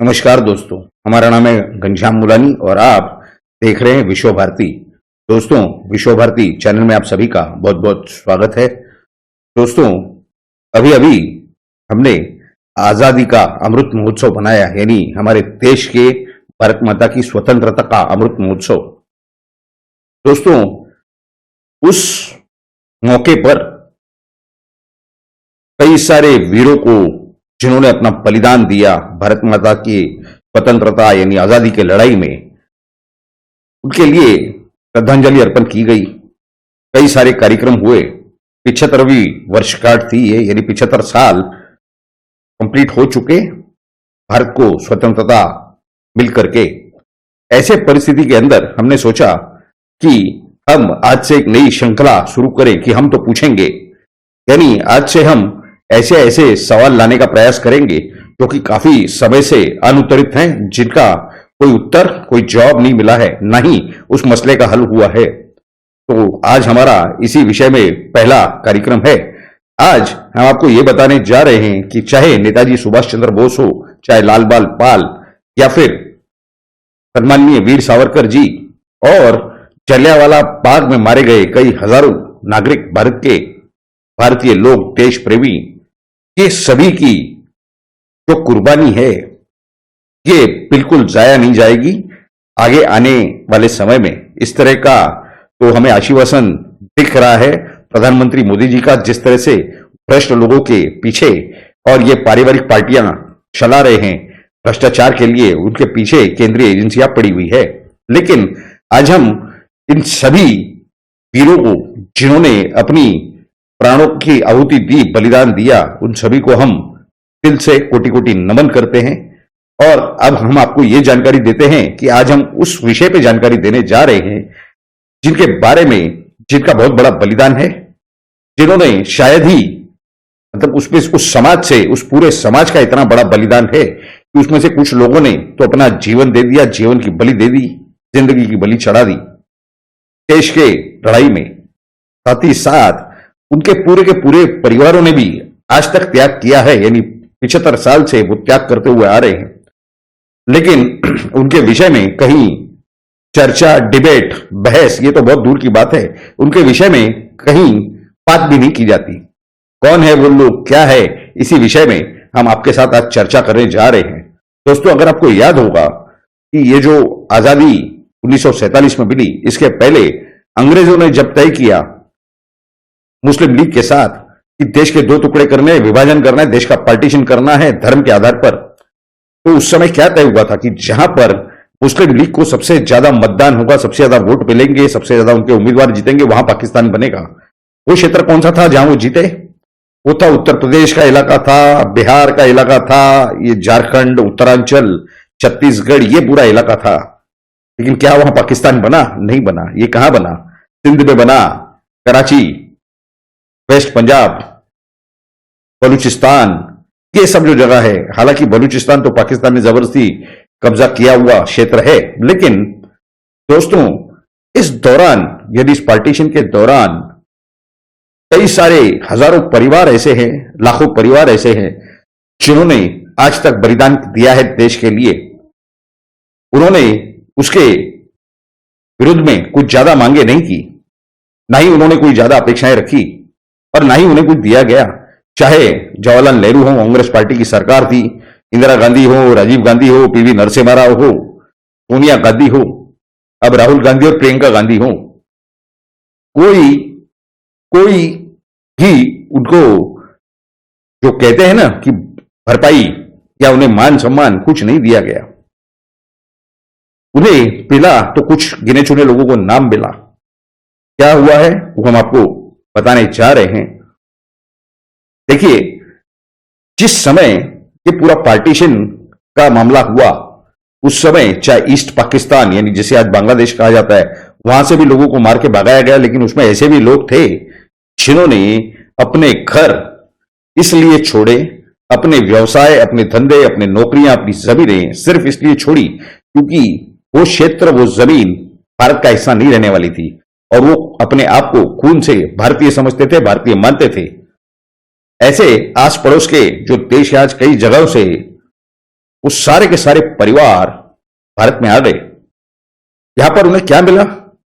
नमस्कार दोस्तों, हमारा नाम है घनश्याम मुलानी और आप देख रहे हैं विश्व भारती। दोस्तों, विश्व भारती चैनल में आप सभी का बहुत बहुत स्वागत है। दोस्तों, अभी अभी हमने आजादी का अमृत महोत्सव मनाया, यानी हमारे देश के भारत माता की स्वतंत्रता का अमृत महोत्सव। दोस्तों, उस मौके पर कई सारे वीरों को, जिन्होंने अपना बलिदान दिया भारत माता की स्वतंत्रता यानी आजादी की लड़ाई में, उनके लिए श्रद्धांजलि अर्पण की गई। कई सारे कार्यक्रम हुए। 75वीं वर्षगांठ थी ये, यानी 75 साल कंप्लीट हो चुके भारत को स्वतंत्रता मिल करके। ऐसे परिस्थिति के अंदर हमने सोचा कि हम आज से एक नई श्रृंखला शुरू करें कि हम तो पूछेंगे, यानी आज से हम ऐसे ऐसे सवाल लाने का प्रयास करेंगे जो कि काफी समय से अनुत्तरित हैं, जिनका कोई उत्तर, कोई जवाब नहीं मिला है, ना ही उस मसले का हल हुआ है। तो आज हमारा इसी विषय में पहला कार्यक्रम है। आज हम आपको ये बताने जा रहे हैं कि चाहे नेताजी सुभाष चंद्र बोस हो, चाहे लाल बाल पाल, या फिर सम्माननीय वीर सावरकर जी और जलियांवाला बाग में मारे गए कई हजारों नागरिक, भारतीय लोग, देश प्रेमी, ये सभी की जो कुर्बानी है ये बिल्कुल जाया नहीं जाएगी। आगे आने वाले समय में इस तरह का तो हमें आश्वासन दिख रहा है प्रधानमंत्री मोदी जी का, जिस तरह से भ्रष्ट लोगों के पीछे और ये पारिवारिक पार्टियां चला रहे हैं भ्रष्टाचार के लिए, उनके पीछे केंद्रीय एजेंसियां पड़ी हुई है। लेकिन आज हम इन सभी वीरों को, जिन्होंने अपनी प्राणों की आहुति दी, बलिदान दिया, उन सभी को हम दिल से कोटि कोटि नमन करते हैं। और अब हम आपको यह जानकारी देते हैं कि आज हम उस विषय पे जानकारी देने जा रहे हैं जिनके बारे में, जिनका बहुत बड़ा बलिदान है, जिन्होंने शायद ही मतलब उस समाज से, उस पूरे समाज का इतना बड़ा बलिदान है कि उसमें से कुछ लोगों ने तो अपना जीवन दे दिया, जीवन की बलि दे दी, जिंदगी की बलि चढ़ा दी देश के लड़ाई में। साथ ही साथ उनके पूरे के पूरे परिवारों ने भी आज तक त्याग किया है, यानी 75 साल से वो त्याग करते हुए आ रहे हैं। लेकिन उनके विषय में कहीं चर्चा, डिबेट, बहस, ये तो बहुत दूर की बात है, उनके विषय में कहीं बात भी नहीं की जाती। कौन है वो लोग, क्या है, इसी विषय में हम आपके साथ आज चर्चा करने जा रहे हैं। दोस्तों, अगर आपको याद होगा कि ये जो आजादी 1947 में मिली, इसके पहले अंग्रेजों ने जब तय किया मुस्लिम लीग के साथ कि देश के दो टुकड़े करने, विभाजन करना है, देश का पार्टीशन करना है धर्म के आधार पर, तो उस समय क्या तय हुआ था कि जहां पर मुस्लिम लीग को सबसे ज्यादा मतदान होगा, सबसे ज्यादा वोट मिलेंगे, सबसे ज्यादा उनके उम्मीदवार जीतेंगे, वहां पाकिस्तान बनेगा। वो क्षेत्र कौन सा था जहां वो जीते? वो था उत्तर प्रदेश का इलाका था, बिहार का इलाका था, ये झारखंड, उत्तरांचल, छत्तीसगढ़, ये पूरा इलाका था। लेकिन क्या वहां पाकिस्तान बना? नहीं बना। ये कहां बना? सिंध में बना, कराची, वेस्ट पंजाब, बलूचिस्तान, ये सब जो जगह है। हालांकि बलूचिस्तान तो पाकिस्तान ने जबरदस्ती कब्जा किया हुआ क्षेत्र है। लेकिन दोस्तों, इस दौरान, यदि इस पार्टीशन के दौरान कई सारे हजारों परिवार ऐसे हैं, लाखों परिवार ऐसे हैं जिन्होंने आज तक बलिदान दिया है देश के लिए। उन्होंने उसके विरुद्ध में कुछ ज्यादा मांगे नहीं की, ना ही उन्होंने कोई ज्यादा अपेक्षाएं रखी और ना ही उन्हें कुछ दिया गया। चाहे जवाहरलाल नेहरू हो, कांग्रेस पार्टी की सरकार थी, इंदिरा गांधी हो, राजीव गांधी हो, पीवी नरसिम्हा राव हो, सोनिया गांधी हो, अब राहुल गांधी और प्रियंका गांधी हो, कोई भी उनको जो कहते हैं ना कि भरपाई या उन्हें मान सम्मान, कुछ नहीं दिया गया। उन्हें मिला तो कुछ गिने चुने लोगों को नाम मिला। क्या हुआ है वो हम आपको बताने जा रहे हैं। देखिए, जिस समय ये पूरा पार्टीशन का मामला हुआ, उस समय चाहे ईस्ट पाकिस्तान, यानी जिसे आज बांग्लादेश कहा जाता है, वहां से भी लोगों को मार के भगाया गया। लेकिन उसमें ऐसे भी लोग थे जिन्होंने अपने घर इसलिए छोड़े, अपने व्यवसाय, अपने धंधे, अपने नौकरियां, अपनी जमीनें सिर्फ इसलिए छोड़ी क्योंकि वो क्षेत्र, वो जमीन भारत का हिस्सा नहीं रहने वाली थी और वो अपने आप को खून से भारतीय समझते थे, भारतीय मानते थे। ऐसे आस पड़ोस के जो देश आज कई जगहों से वो सारे के सारे परिवार भारत में आ गए। यहां पर उन्हें क्या मिला?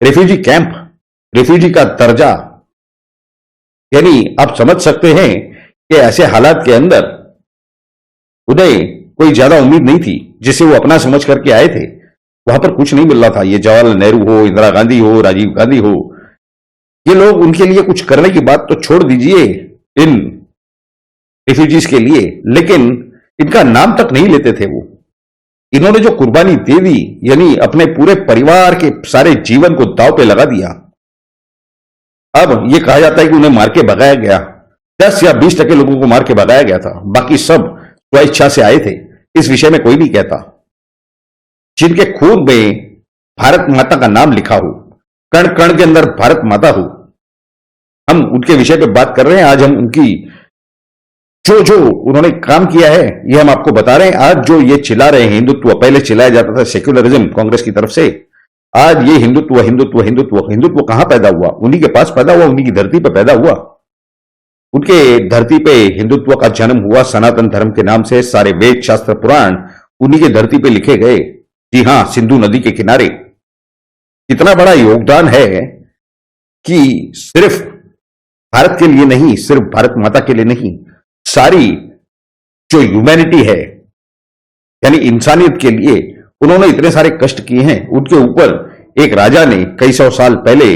रेफ्यूजी कैंप, रेफ्यूजी का दर्जा। यानी आप समझ सकते हैं कि ऐसे हालात के अंदर उन्हें कोई ज्यादा उम्मीद नहीं थी, जिसे वो अपना समझ करके आए थे। वहां पर कुछ नहीं मिल रहा था। ये जवाहरलाल नेहरू हो, इंदिरा गांधी हो, राजीव गांधी हो, ये लोग उनके लिए कुछ करने की बात तो छोड़ दीजिए इन रिफ्यूजीज के लिए, लेकिन इनका नाम तक नहीं लेते थे वो। इन्होंने जो कुर्बानी दे दी, यानी अपने पूरे परिवार के सारे जीवन को दांव पे लगा दिया। अब यह कहा जाता है कि उन्हें मार के भगाया गया। 10 या 20% लोगों को मार के भगाया गया था, बाकी सब स्वेच्छा से आए थे। इस विषय में कोई नहीं कहता। जिनके खून में भारत माता का नाम लिखा हो, कण कण के अंदर भारत माता हो, हम उनके विषय पे बात कर रहे हैं। आज हम उनकी जो उन्होंने काम किया है, ये हम आपको बता रहे हैं। आज जो ये चिल्ला रहे हैं हिंदुत्व, पहले चिल्लाया जाता था सेक्युलरिज्म कांग्रेस की तरफ से, आज ये हिंदुत्व हिंदुत्व हिंदुत्व हिंदुत्व कहां पैदा हुआ? उन्हीं के पास पैदा हुआ, उन्हीं की धरती पर पैदा हुआ। उनके धरती पे हिंदुत्व का जन्म हुआ। सनातन धर्म के नाम से सारे वेद शास्त्र पुराण उन्हीं के धरती पे लिखे गए। जी हां, सिंधु नदी के किनारे। कितना बड़ा योगदान है कि सिर्फ भारत के लिए नहीं, सिर्फ भारत माता के लिए नहीं, सारी जो ह्यूमैनिटी है, यानी इंसानियत के लिए उन्होंने इतने सारे कष्ट किए हैं। उनके ऊपर एक राजा ने कई सौ साल पहले,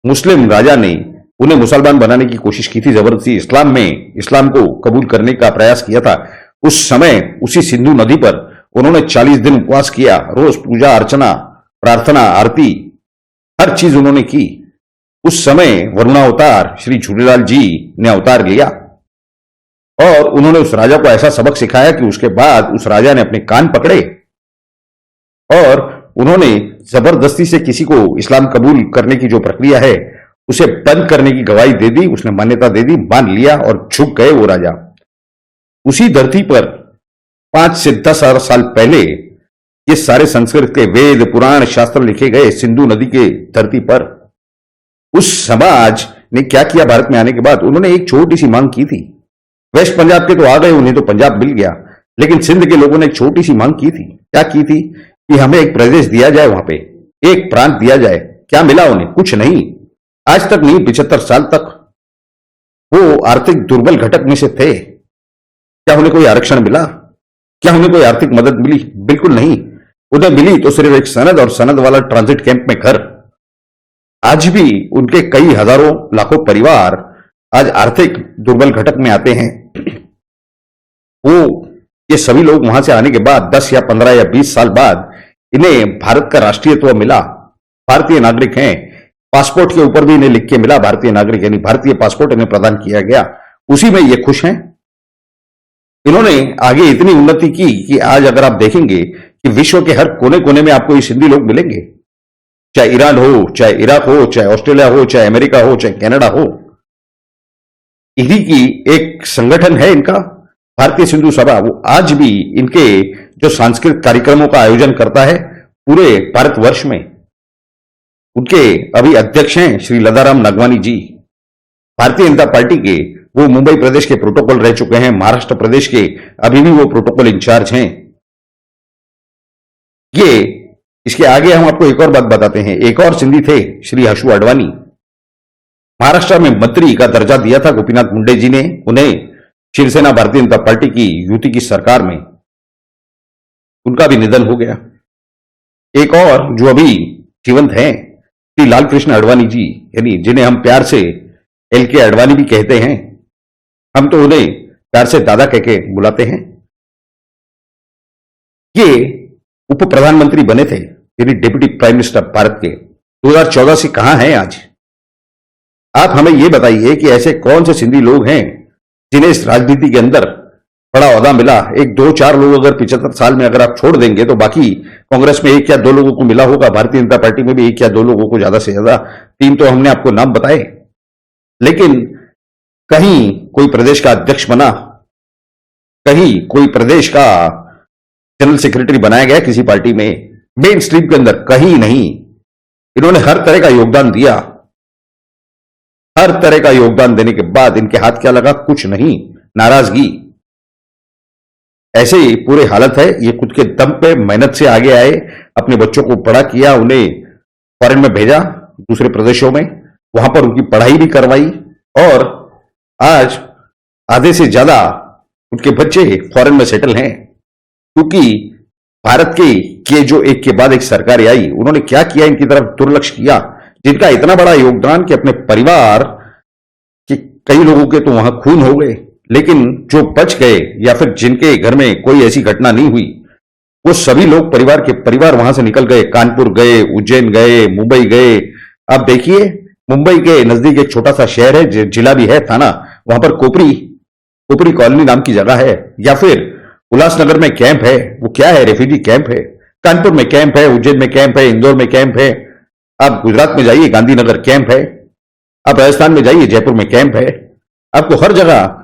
मुस्लिम राजा ने उन्हें मुसलमान बनाने की कोशिश की थी। जबरदस्ती इस्लाम को कबूल करने का प्रयास किया था। उस समय उसी सिंधु नदी पर उन्होंने 40 दिन उपवास किया। रोज पूजा अर्चना, प्रार्थना, आरती, हर चीज उन्होंने की। उस समय वरुणावतार श्री झूलेलाल जी ने अवतार लिया और उन्होंने उस राजा को ऐसा सबक सिखाया कि उसके बाद उस राजा ने अपने कान पकड़े और उन्होंने जबरदस्ती से किसी को इस्लाम कबूल करने की जो प्रक्रिया है उसे बंद करने की गवाही दे दी। उसने मान्यता दे दी, मान लिया और झुक गए वो राजा। उसी धरती पर 5 से 10 हजार साल पहले ये सारे संस्कृत के वेद पुराण शास्त्र लिखे गए सिंधु नदी के धरती पर। उस समाज ने क्या किया? भारत में आने के बाद उन्होंने एक छोटी सी मांग की थी। वेस्ट पंजाब के तो आ गए, उन्हें तो पंजाब मिल गया, लेकिन सिंध के लोगों ने एक छोटी सी मांग की थी। क्या की थी? कि हमें एक प्रदेश दिया जाए, वहां पे एक प्रांत दिया जाए। क्या मिला उन्हें? कुछ नहीं। आज तक नहीं, 75 साल तक वो आर्थिक दुर्बल घटक में से थे। क्या उन्हें कोई आरक्षण मिला? क्या उन्हें कोई आर्थिक मदद मिली? बिल्कुल नहीं। उन्हें मिली तो सिर्फ एक सनद, और सनद वाला ट्रांजिट कैंप में घर। आज भी उनके कई हजारों लाखों परिवार आज आर्थिक दुर्बल घटक में आते हैं। ये सभी लोग वहां से आने के बाद 10 या 15 या 20 साल बाद इन्हें भारत का राष्ट्रीयत्व मिला, भारतीय नागरिक हैं। पासपोर्ट के ऊपर भी इन्हें लिख के मिला भारतीय नागरिक, यानी भारतीय पासपोर्ट इन्हें प्रदान किया गया। उसी में ये खुश हैं। इन्होंने आगे इतनी उन्नति की कि आज अगर आप देखेंगे कि विश्व के हर कोने कोने में आपको ये सिंधी लोग मिलेंगे, चाहे ईरान हो, चाहे इराक हो, चाहे ऑस्ट्रेलिया हो, चाहे अमेरिका हो, चाहे कनाडा हो। इन्हीं की एक संगठन है इनका, भारतीय सिंधु सभा। वो आज भी इनके जो सांस्कृतिक कार्यक्रमों का आयोजन करता है पूरे भारतवर्ष में। उनके अभी अध्यक्ष हैं श्री लदाराम नागवानी जी, भारतीय जनता पार्टी के। वो मुंबई प्रदेश के प्रोटोकॉल रह चुके हैं, महाराष्ट्र प्रदेश के अभी भी वो प्रोटोकॉल इंचार्ज हैं। ये इसके आगे हम आपको एक और बात बताते हैं। एक और सिंधी थे, श्री हर्षु अडवाणी। महाराष्ट्र में मंत्री का दर्जा दिया था गोपीनाथ मुंडे जी ने उन्हें, शिवसेना भारतीय जनता पार्टी की युति की सरकार में। उनका भी निधन हो गया। एक और जो अभी जीवंत हैं, श्री लाल कृष्ण अडवाणी जी, यानी जिन्हें हम प्यार से LK अडवाणी भी कहते हैं। हम तो उन्हें प्यार से दादा कह के बुलाते हैं। ये उप प्रधानमंत्री बने थे, यानी डिप्टी प्राइम मिनिस्टर भारत के। 2014 से कहां हैं आज? आप हमें यह बताइए कि ऐसे कौन से सिंधी लोग हैं जिन्हें इस राजनीति के अंदर बड़ा ओहदा मिला। 1, 2, 4 लोग अगर 75 साल में अगर आप छोड़ देंगे तो बाकी कांग्रेस में 1 या 2 लोगों को मिला होगा, भारतीय जनता पार्टी में भी 1 या 2 लोगों को, ज्यादा से ज्यादा 3 तो हमने आपको नाम बताए। लेकिन कहीं कोई प्रदेश का अध्यक्ष बना, कहीं कोई प्रदेश का जनरल सेक्रेटरी बनाया गया किसी पार्टी में, मेन स्ट्रीम के अंदर कहीं नहीं। इन्होंने हर तरह का योगदान दिया। हर तरह का योगदान देने के बाद इनके हाथ क्या लगा? कुछ नहीं, नाराजगी। ऐसे ही पूरे हालत है। ये खुद के दम पे मेहनत से आगे आए, अपने बच्चों को बड़ा किया, उन्हें फॉरेन में भेजा, दूसरे प्रदेशों में, वहां पर उनकी पढ़ाई भी करवाई और आज आधे से ज्यादा उनके बच्चे फॉरेन में सेटल हैं। क्योंकि भारत के जो एक के बाद एक सरकारें आई, उन्होंने क्या किया, इनकी तरफ दुर्लक्ष्य किया, जिनका इतना बड़ा योगदान कि अपने परिवार के कई लोगों के तो वहां खून हो गए, लेकिन जो बच गए या फिर जिनके घर में कोई ऐसी घटना नहीं हुई, वो सभी लोग परिवार के परिवार वहां से निकल गए, कानपुर गए, उज्जैन गए, मुंबई गए। आप देखिए, मुंबई के नजदीक एक छोटा सा शहर है, जिला भी है, थाना, वहां पर कोपरी कॉलोनी नाम की जगह है, या फिर उल्लासनगर में कैंप है, वो क्या है, रेफ्यूजी कैंप है। कानपुर में कैंप है, उज्जैन में कैंप है, इंदौर में कैंप है। आप गुजरात में जाइए, गांधीनगर कैंप है। आप राजस्थान में जाइए, जयपुर में कैंप है। आपको हर जगह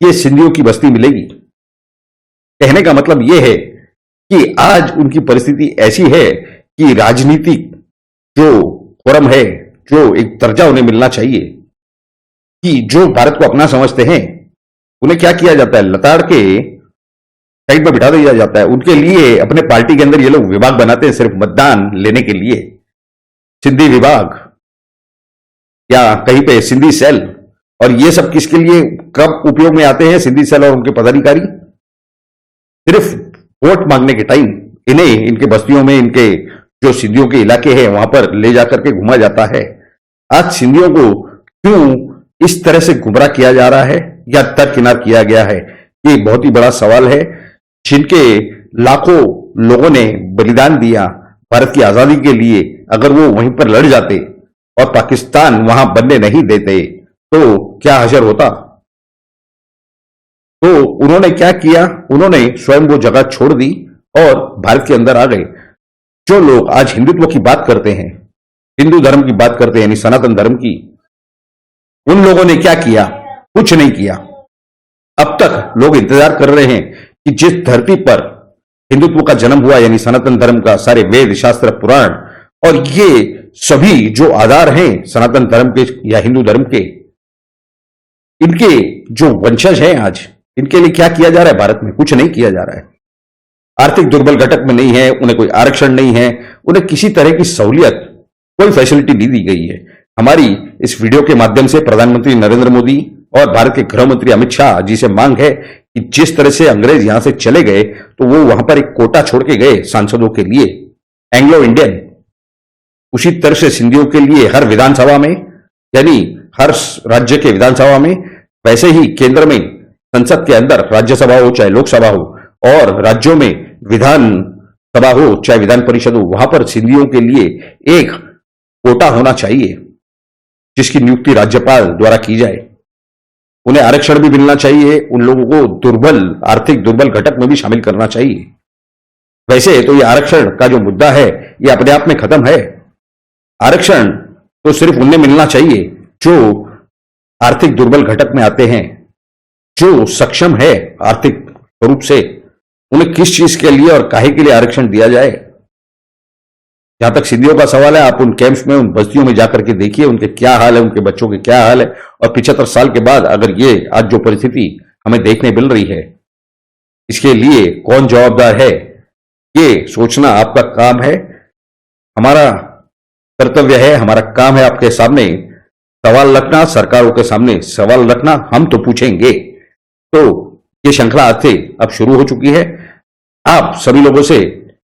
ये सिंधियों की बस्ती मिलेगी। कहने का मतलब यह है कि आज उनकी परिस्थिति ऐसी है कि राजनीतिक जो फोरम है, जो एक दर्जा उन्हें मिलना चाहिए, कि जो भारत को अपना समझते हैं, उन्हें क्या किया जाता है, लताड़ के साइड में बिठा दिया जाता है। उनके लिए अपने पार्टी के अंदर ये लोग विभाग बनाते हैं सिर्फ मतदान लेने के लिए, सिंधी विभाग या कहीं पे सिंधी सेल। और ये सब किसके लिए, कब उपयोग में आते हैं सिंधी सेल और उनके पदाधिकारी? सिर्फ वोट मांगने के टाइम इन्हें इनके बस्तियों में, इनके जो सिंधियों के इलाके हैं वहां पर ले जाकर के घुमा जाता है। आज सिंधियों को क्यों इस तरह से गुमराह किया जा रहा है या दरकिनार किया गया है, ये बहुत ही बड़ा सवाल है। जिनके लाखों लोगों ने बलिदान दिया भारत की आजादी के लिए, अगर वो वहीं पर लड़ जाते और पाकिस्तान वहां बनने नहीं देते तो क्या हशर होता। तो उन्होंने क्या किया, उन्होंने स्वयं वो जगह छोड़ दी और भारत के अंदर आ गए। जो लोग आज हिंदुत्व की बात करते हैं, हिंदू धर्म की बात करते हैं, यानी सनातन धर्म की, उन लोगों ने क्या किया, कुछ नहीं किया। अब तक लोग इंतजार कर रहे हैं कि जिस धरती पर हिंदुत्व का जन्म हुआ, यानी सनातन धर्म का, सारे वेद शास्त्र पुराण और ये सभी जो आधार हैं सनातन धर्म के या हिंदू धर्म के, इनके जो वंशज हैं आज, इनके लिए क्या किया जा रहा है भारत में? कुछ नहीं किया जा रहा है। आर्थिक दुर्बल घटक में नहीं है, उन्हें कोई आरक्षण नहीं है, उन्हें किसी तरह की सहूलियत, कोई फैसिलिटी नहीं दी गई है। हमारी इस वीडियो के माध्यम से प्रधानमंत्री नरेंद्र मोदी और भारत के गृह मंत्री अमित शाह जी से मांग है कि जिस तरह से अंग्रेज यहां से चले गए तो वो वहां पर एक कोटा छोड़ के गए सांसदों के लिए, एंग्लो इंडियन, उसी तरह से सिंधियों के लिए हर विधानसभा में, यानी हर राज्य के विधानसभा में, वैसे ही केंद्र में संसद के अंदर राज्यसभा हो चाहे लोकसभा हो, और राज्यों में विधान सभा हो चाहे विधान परिषद हो, वहां पर सिंधियों के लिए एक कोटा होना चाहिए जिसकी नियुक्ति राज्यपाल द्वारा की जाए। उन्हें आरक्षण भी मिलना चाहिए, उन लोगों को दुर्बल, आर्थिक दुर्बल घटक में भी शामिल करना चाहिए। वैसे तो ये आरक्षण का जो मुद्दा है ये अपने आप में खत्म है। आरक्षण तो सिर्फ उन्हें मिलना चाहिए जो आर्थिक दुर्बल घटक में आते हैं, जो सक्षम है आर्थिक रूप से। उन्हें किस चीज के लिए और काहे के लिए आरक्षण दिया जाए? जहां तक सिंधियों का सवाल है, आप उन कैंप्स में, उन बस्तियों में जाकर के देखिए उनके क्या हाल है, उनके बच्चों के क्या हाल है। और 75 साल के बाद अगर ये आज जो परिस्थिति हमें देखने मिल रही है, इसके लिए कौन जवाबदार है, ये सोचना आपका काम है, हमारा कर्तव्य है, हमारा काम है आपके सामने सवाल रखना, सरकारों के सामने सवाल रखना। हम तो पूछेंगे। तो ये श्रृंखला आज से अब शुरू हो चुकी है। आप सभी लोगों से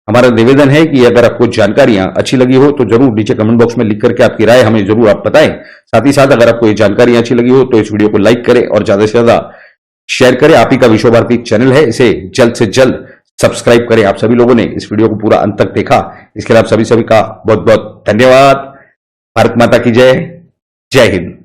हमारा निवेदन है कि अगर आपको जानकारियां अच्छी लगी हो तो जरूर नीचे कमेंट बॉक्स में लिख करके आपकी राय हमें जरूर आप बताएं। साथ ही साथ अगर आपको ये जानकारियां अच्छी लगी हो तो इस वीडियो को लाइक करें और ज्यादा से ज्यादा शेयर करें। आप ही का विश्व भारती चैनल है, इसे जल्द से जल्द सब्सक्राइब करें। आप सभी लोगों ने इस वीडियो को पूरा अंत तक देखा, इसके लिए आप सभी का बहुत बहुत धन्यवाद। भारत माता की जय, जय हिंद।